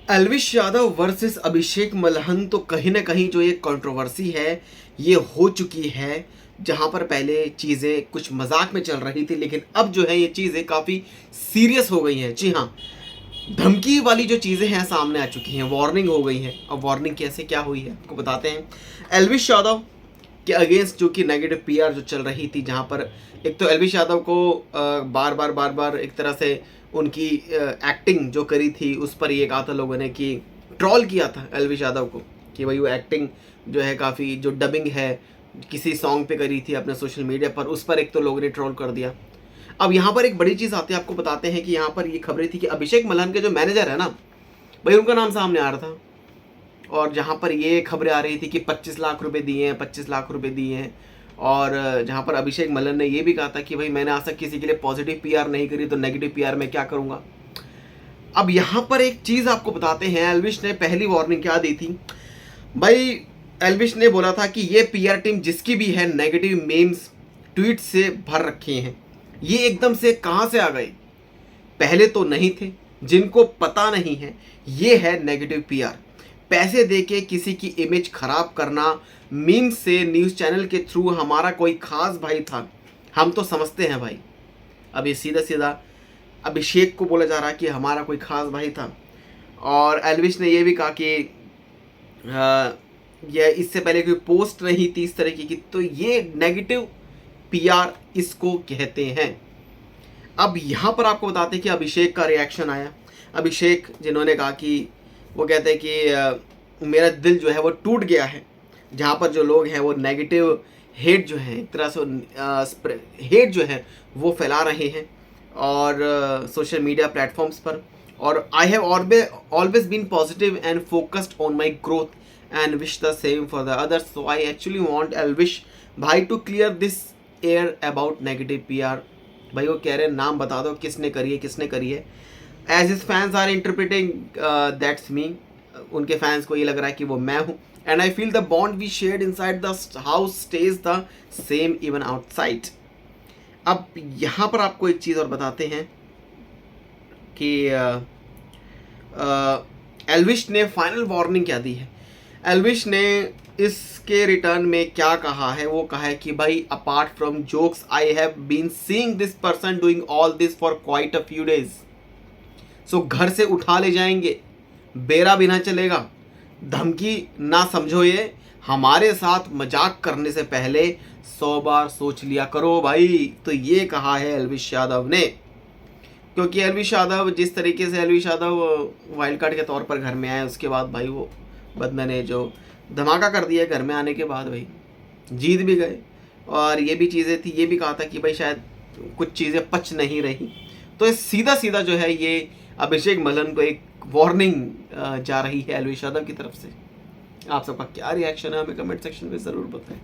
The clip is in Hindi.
एल्विश यादव वर्सेस अभिषेक मल्हन तो कहीं ना कहीं जो ये कंट्रोवर्सी है ये हो चुकी है। जहां पर पहले चीज़ें कुछ मजाक में चल रही थी, लेकिन अब जो है ये चीज़ें काफ़ी सीरियस हो गई हैं। जी हाँ, धमकी वाली जो चीज़ें हैं सामने आ चुकी हैं, वार्निंग हो गई है। अब वार्निंग कैसे क्या हुई है आपको बताते हैं। एल्विश यादव के अगेंस्ट जो कि नेगेटिव पीआर जो चल रही थी, जहां पर एक तो एल्विश यादव को बार बार एक तरह से उनकी एक्टिंग जो करी थी उस पर ये कहा था लोगों ने कि ट्रॉल किया था एल्विश यादव को कि भाई वो एक्टिंग जो है काफ़ी जो डबिंग है किसी सॉन्ग पे करी थी अपने सोशल मीडिया पर, उस पर एक तो लोगों ने ट्रोल कर दिया। अब यहाँ पर एक बड़ी चीज़ आती है, आपको बताते हैं कि यहाँ पर ये खबरें थी कि अभिषेक मल्हन के जो मैनेजर है ना भाई, उनका नाम सामने आ रहा था। और जहाँ पर ये खबरें आ रही थी कि 25 लाख रुपए दिए हैं, 25 लाख रुपए दिए हैं। और जहाँ पर अभिषेक मल्हन ने ये भी कहा था कि भाई मैंने आज तक किसी के लिए पॉजिटिव पीआर नहीं करी, तो नेगेटिव पीआर में क्या करूँगा। अब यहाँ पर एक चीज़ आपको बताते हैं, एल्विश ने पहली वार्निंग क्या दी थी भाई। एल्विश ने बोला था कि ये पीआर टीम जिसकी भी है नेगेटिव मीम्स ट्वीट से भर रखे हैं। ये एकदम से कहाँ से आ गए, पहले तो नहीं थे, जिनको पता नहीं है ये है नेगेटिव पीआर। पैसे देके किसी की इमेज खराब करना, मीम से न्यूज़ चैनल के थ्रू हमारा कोई खास भाई था, हम तो समझते हैं भाई। अब ये सीधा सीधा अभिषेक को बोला जा रहा है कि हमारा कोई खास भाई था। और एल्विश ने ये भी कहा कि ये इससे पहले कोई पोस्ट नहीं थी इस तरह की, तो ये नेगेटिव पीआर इसको कहते हैं। अब यहाँ पर आपको बताते हैं कि अभिषेक का रिएक्शन आया। अभिषेक जिन्होंने कहा कि वो कहते हैं कि मेरा दिल जो है वो टूट गया है, जहाँ पर जो लोग हैं वो नेगेटिव हेट जो है एक तरह से हेट जो है वो फैला रहे हैं और सोशल मीडिया प्लेटफॉर्म्स पर। और I have always been positive and focused on my growth and wish the same for the others, so I actually want Elvish भाई to clear this air about negative PR. भाई वो कह रहे हैं नाम बता दो किसने करी है। As his fans are interpreting that's me, उनके फैंस को ये लग रहा है कि वो मैं हूँ। And I feel the bond we shared inside the house stays the same even outside. अब यहाँ पर आपको एक चीज़ और बताते हैं कि एल्विश ने फाइनल वार्निंग क्या दी है। एल्विश ने इसके रिटर्न में क्या कहा है, वो कहा है कि भाई apart from jokes I have been seeing this person doing all this for quite a few days. So घर से उठा ले जाएंगे, बेरा भी ना चलेगा, धमकी ना समझो, ये हमारे साथ मजाक करने से पहले 100 बार सोच लिया करो भाई। तो ये कहा है एल्विश यादव ने, क्योंकि एल्विश यादव जिस तरीके से एल्विश यादव वाइल्ड कार्ड के तौर पर घर में आए, उसके बाद भाई वो बदमे ने जो धमाका कर दिया घर में आने के बाद, भाई जीत भी गए। और ये भी चीज़ें थी, ये भी कहा था कि भाई शायद कुछ चीज़ें पच नहीं रही। तो सीधा सीधा जो है ये अभिषेक मल्हन को एक वार्निंग जा रही है एल्विश यादव की तरफ से। आप सबका क्या रिएक्शन है हमें कमेंट सेक्शन में ज़रूर बताएं।